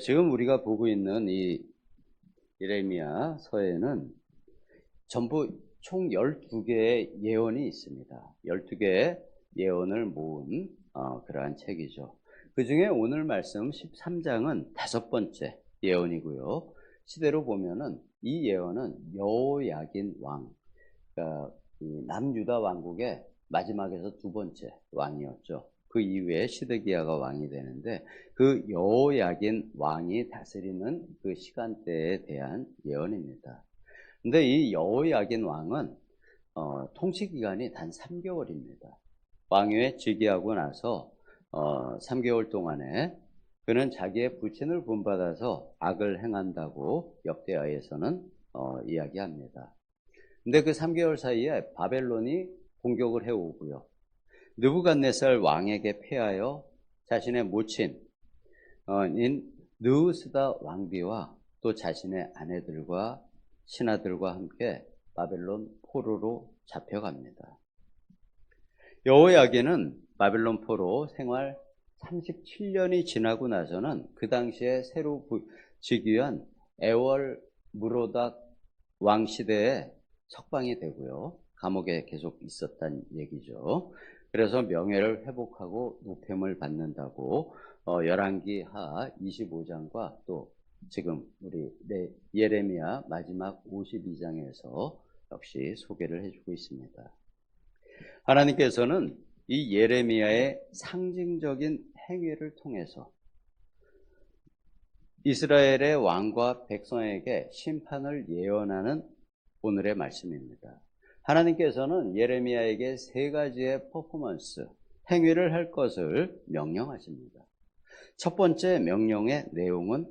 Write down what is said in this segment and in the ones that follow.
지금 우리가 보고 있는 이 예레미야 서에는 전부 총 12개의 예언이 있습니다. 12개의 예언을 모은 그러한 책이죠. 그 중에 오늘 말씀 13장은 5번째 예언이고요. 시대로 보면은 이 예언은 여호야긴 왕, 그러니까 이 남유다 왕국의 마지막에서 2번째 왕이었죠. 그 이후에 시드기야가 왕이 되는데 그 여호야긴 왕이 다스리는 그 시간대에 대한 예언입니다. 근데 이 여호야긴 왕은 통치 기간이 단 3개월입니다. 왕위에 즉위하고 나서 3개월 동안에 그는 자기의 부친을 본받아서 악을 행한다고 역대하에서는 이야기합니다. 근데 그 3개월 사이에 바벨론이 공격을 해오고요. 느부갓네살 왕에게 패하여 자신의 모친인 느우스다 왕비와 또 자신의 아내들과 신하들과 함께 바벨론 포로로 잡혀갑니다. 여호야긴은 바벨론 포로 생활 37년이 지나고 나서는 그 당시에 새로 즉위한 에월 무로닥 왕 시대에 석방이 되고요. 감옥에 계속 있었단 얘기죠. 그래서 명예를 회복하고 노폐물 받는다고 열왕기 하 25장과 또 지금 우리 예레미야 마지막 52장에서 역시 소개를 해주고 있습니다. 하나님께서는 이 예레미야의 상징적인 행위를 통해서 이스라엘의 왕과 백성에게 심판을 예언하는 오늘의 말씀입니다. 하나님께서는 예레미야에게 3가지의 퍼포먼스, 행위를 할 것을 명령하십니다. 첫 번째 명령의 내용은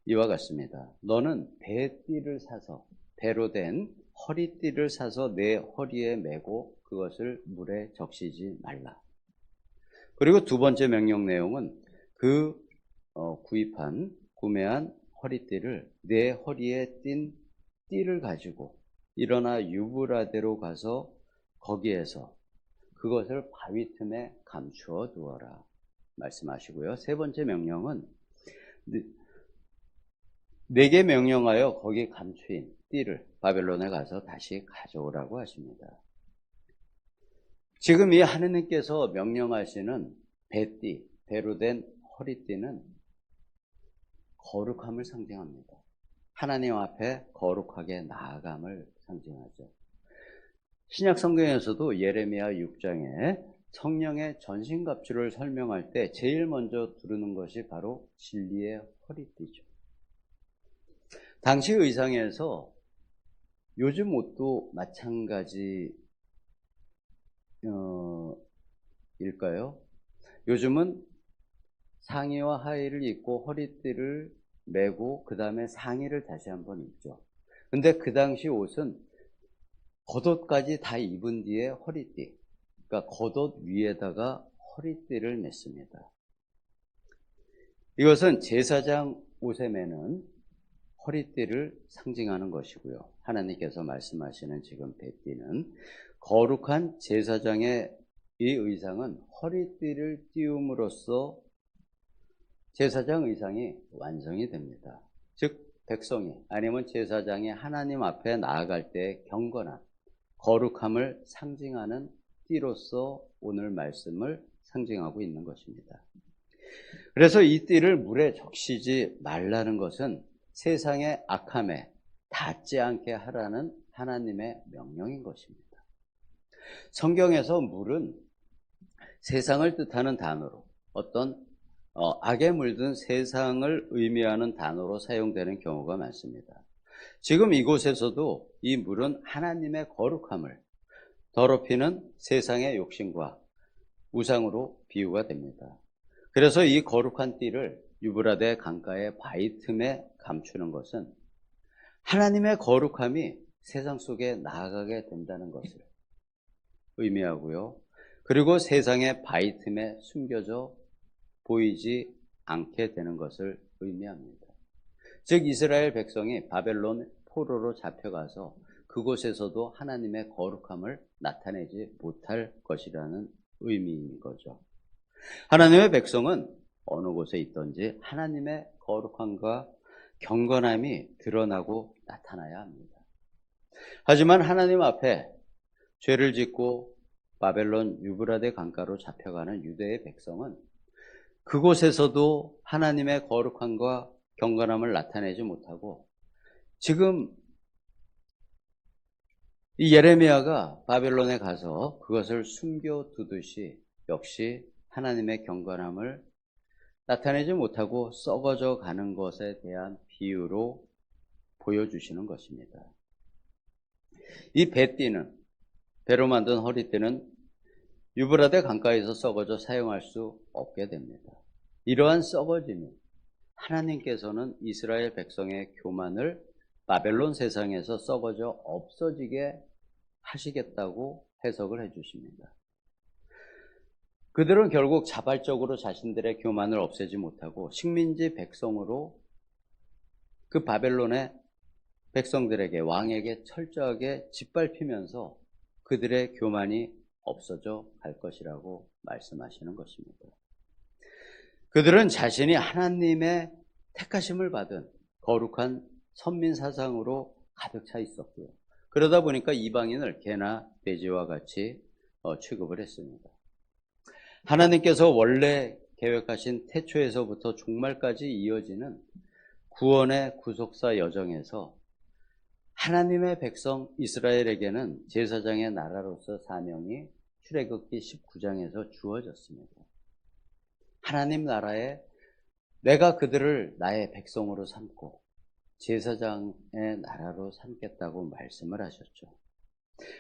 이와 같습니다. 너는 배띠를 사서, 배로 된 허리띠를 사서 내 허리에 메고 그것을 물에 적시지 말라. 그리고 2번째 명령 내용은 그 구매한 허리띠를 내 허리에 띤 띠를 가지고 일어나 유브라데로 가서 거기에서 그것을 바위 틈에 감추어 두어라 말씀하시고요. 3번째 명령은 내게 명령하여 거기 감추인 띠를 바벨론에 가서 다시 가져오라고 하십니다. 지금 이 하느님께서 명령하시는 배띠, 배로 된 허리띠는 거룩함을 상징합니다. 하나님 앞에 거룩하게 나아감을 상징하죠. 신약 성경에서도 예레미야 6장에 성령의 전신갑주를 설명할 때 제일 먼저 두르는 것이 바로 진리의 허리띠죠. 당시 의상에서 요즘 옷도 일까요? 요즘은 상의와 하의를 입고 허리띠를 메고 그 다음에 상의를 다시 한번 입죠. 근데 그 당시 옷은 겉옷까지 다 입은 뒤에 허리띠, 그러니까 겉옷 위에다가 허리띠를 맸습니다. 이것은 제사장 옷에 매는 허리띠를 상징하는 것이고요. 하나님께서 말씀하시는 지금 배띠는 거룩한 제사장의 이 의상은 허리띠를 띄움으로써 제사장 의상이 완성이 됩니다. 즉 백성이 아니면 제사장이 하나님 앞에 나아갈 때 경건한 거룩함을 상징하는 띠로서 오늘 말씀을 상징하고 있는 것입니다. 그래서 이 띠를 물에 적시지 말라는 것은 세상의 악함에 닿지 않게 하라는 하나님의 명령인 것입니다. 성경에서 물은 세상을 뜻하는 단어로 어떤 악에 물든 세상을 의미하는 단어로 사용되는 경우가 많습니다. 지금 이곳에서도 이 물은 하나님의 거룩함을 더럽히는 세상의 욕심과 우상으로 비유가 됩니다. 그래서 이 거룩한 띠를 유브라데 강가의 바위 틈에 감추는 것은 하나님의 거룩함이 세상 속에 나아가게 된다는 것을 의미하고요. 그리고 세상의 바위 틈에 숨겨져 보이지 않게 되는 것을 의미합니다. 즉 이스라엘 백성이 바벨론 포로로 잡혀가서 그곳에서도 하나님의 거룩함을 나타내지 못할 것이라는 의미인 거죠. 하나님의 백성은 어느 곳에 있든지 하나님의 거룩함과 경건함이 드러나고 나타나야 합니다. 하지만 하나님 앞에 죄를 짓고 바벨론 유브라데 강가로 잡혀가는 유대의 백성은 그곳에서도 하나님의 거룩함과 경건함을 나타내지 못하고 지금 이 예레미야가 바벨론에 가서 그것을 숨겨두듯이 역시 하나님의 경건함을 나타내지 못하고 썩어져 가는 것에 대한 비유로 보여주시는 것입니다. 이 배로 만든 허리띠는 유브라데 강가에서 썩어져 사용할 수 없게 됩니다. 이러한 썩어짐이 하나님께서는 이스라엘 백성의 교만을 바벨론 세상에서 썩어져 없어지게 하시겠다고 해석을 해주십니다. 그들은 결국 자발적으로 자신들의 교만을 없애지 못하고 식민지 백성으로 그 바벨론의 백성들에게, 왕에게 철저하게 짓밟히면서 그들의 교만이 없어져 갈 것이라고 말씀하시는 것입니다. 그들은 자신이 하나님의 택하심을 받은 거룩한 선민 사상으로 가득 차 있었고요. 그러다 보니까 이방인을 개나 돼지와 같이 취급을 했습니다. 하나님께서 원래 계획하신 태초에서부터 종말까지 이어지는 구원의 구속사 여정에서 하나님의 백성 이스라엘에게는 제사장의 나라로서 사명이 출애굽기 19장에서 주어졌습니다. 하나님 나라에 내가 그들을 나의 백성으로 삼고 제사장의 나라로 삼겠다고 말씀을 하셨죠.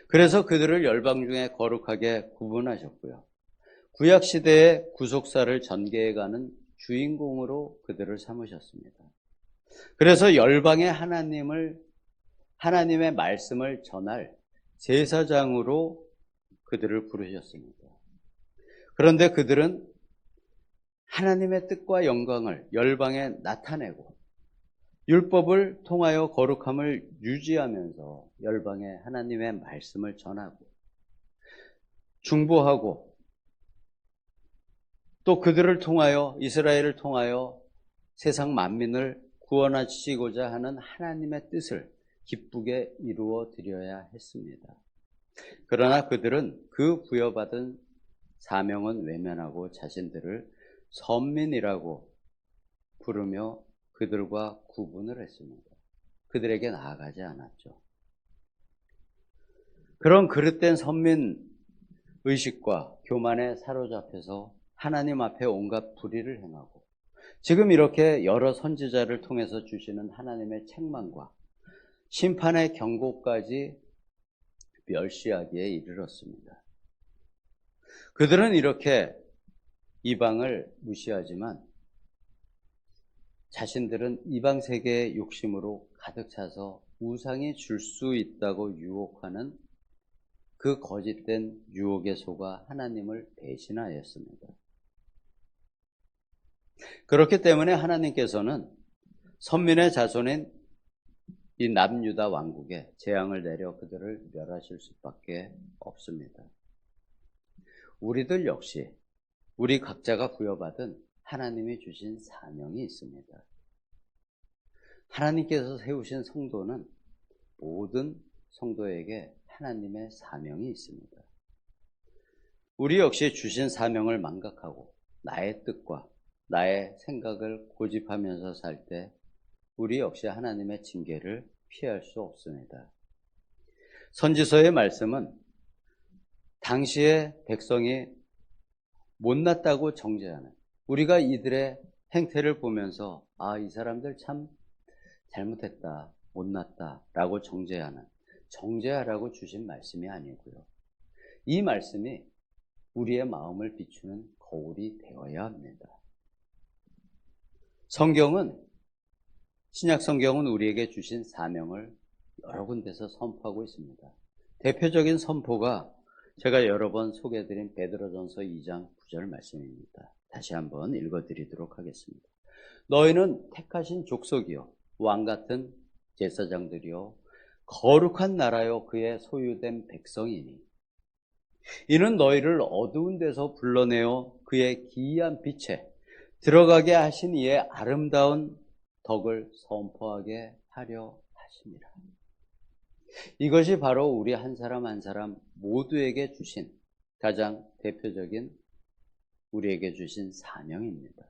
그래서 그들을 열방 중에 거룩하게 구분하셨고요. 구약시대의 구속사를 전개해가는 주인공으로 그들을 삼으셨습니다. 그래서 열방의 하나님의 말씀을 전할 제사장으로 그들을 부르셨습니다. 그런데 그들은 하나님의 뜻과 영광을 열방에 나타내고 율법을 통하여 거룩함을 유지하면서 열방에 하나님의 말씀을 전하고 중보하고 또 그들을 통하여 이스라엘을 통하여 세상 만민을 구원하시고자 하는 하나님의 뜻을 기쁘게 이루어 드려야 했습니다. 그러나 그들은 그 부여받은 사명은 외면하고 자신들을 선민이라고 부르며 그들과 구분을 했습니다. 그들에게 나아가지 않았죠. 그런 그릇된 선민 의식과 교만에 사로잡혀서 하나님 앞에 온갖 불의를 행하고 지금 이렇게 여러 선지자를 통해서 주시는 하나님의 책망과 심판의 경고까지 멸시하기에 이르렀습니다. 그들은 이렇게 이방을 무시하지만 자신들은 이방 세계의 욕심으로 가득 차서 우상이 줄 수 있다고 유혹하는 그 거짓된 유혹에 속아 하나님을 배신하였습니다. 그렇기 때문에 하나님께서는 선민의 자손인 이 남유다 왕국에 재앙을 내려 그들을 멸하실 수밖에 없습니다. 우리들 역시 우리 각자가 부여받은 하나님이 주신 사명이 있습니다. 하나님께서 세우신 성도는 모든 성도에게 하나님의 사명이 있습니다. 우리 역시 주신 사명을 망각하고 나의 뜻과 나의 생각을 고집하면서 살 때 우리 역시 하나님의 징계를 피할 수 없습니다. 선지서의 말씀은 당시의 백성이 못났다고 정죄하는, 우리가 이들의 행태를 보면서 이 사람들 참 잘못했다, 못났다 라고 정죄하라고 주신 말씀이 아니고요. 이 말씀이 우리의 마음을 비추는 거울이 되어야 합니다. 신약 성경은 우리에게 주신 사명을 여러 군데서 선포하고 있습니다. 대표적인 선포가 제가 여러 번 소개해드린 베드로전서 2장 9절 말씀입니다. 다시 한번 읽어드리도록 하겠습니다. 너희는 택하신 족속이요 왕같은 제사장들이요 거룩한 나라요 그의 소유된 백성이니 이는 너희를 어두운 데서 불러내어 그의 기이한 빛에 들어가게 하신 이의 아름다운 덕을 선포하게 하려 하십니다. 이것이 바로 우리 한 사람 한 사람 모두에게 주신 가장 대표적인 우리에게 주신 사명입니다.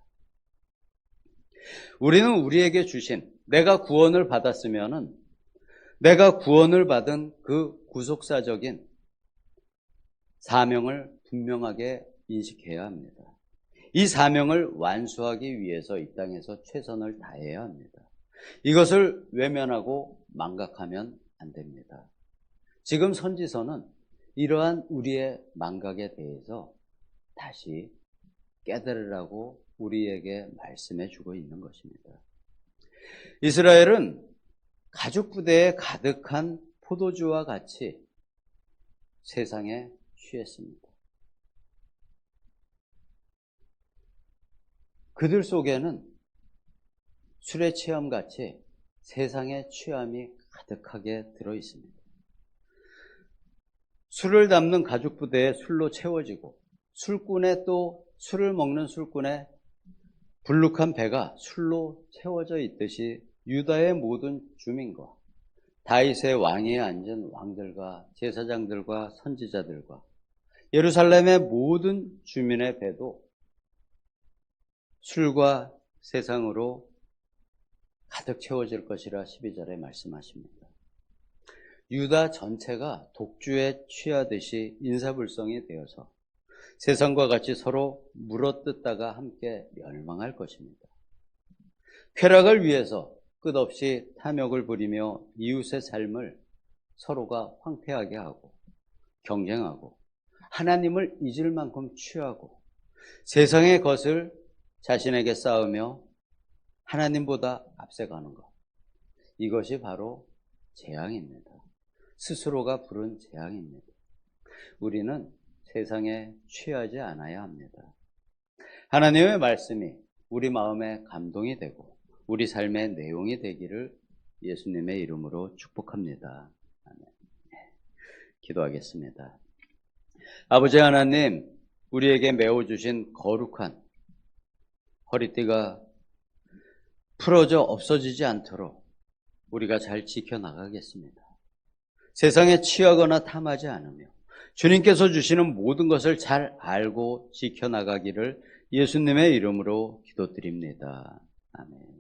우리는 우리에게 주신, 내가 구원을 받았으면은 내가 구원을 받은 그 구속사적인 사명을 분명하게 인식해야 합니다. 이 사명을 완수하기 위해서 이 땅에서 최선을 다해야 합니다. 이것을 외면하고 망각하면 안 됩니다. 지금 선지서는 이러한 우리의 망각에 대해서 다시 깨달으라고 우리에게 말씀해 주고 있는 것입니다. 이스라엘은 가죽 부대에 가득한 포도주와 같이 세상에 취했습니다. 그들 속에는 술의 취함같이 세상의 취함이 가득하게 들어 있습니다. 술을 담는 가죽 부대에 술로 채워지고 술꾼의 또 술을 먹는 술꾼의 불룩한 배가 술로 채워져 있듯이 유다의 모든 주민과 다윗의 왕위에 앉은 왕들과 제사장들과 선지자들과 예루살렘의 모든 주민의 배도 술과 세상으로 가득 채워질 것이라 12절에 말씀하십니다. 유다 전체가 독주에 취하듯이 인사불성이 되어서 세상과 같이 서로 물어뜯다가 함께 멸망할 것입니다. 쾌락을 위해서 끝없이 탐욕을 부리며 이웃의 삶을 서로가 황폐하게 하고 경쟁하고 하나님을 잊을 만큼 취하고 세상의 것을 자신에게 쌓으며 하나님보다 앞서가는 것, 이것이 바로 재앙입니다. 스스로가 부른 재앙입니다. 우리는 세상에 취하지 않아야 합니다. 하나님의 말씀이 우리 마음에 감동이 되고 우리 삶의 내용이 되기를 예수님의 이름으로 축복합니다. 아멘. 기도하겠습니다. 아버지 하나님, 우리에게 메워주신 거룩한 허리띠가 풀어져 없어지지 않도록 우리가 잘 지켜나가겠습니다. 세상에 취하거나 탐하지 않으며 주님께서 주시는 모든 것을 잘 알고 지켜나가기를 예수님의 이름으로 기도드립니다. 아멘.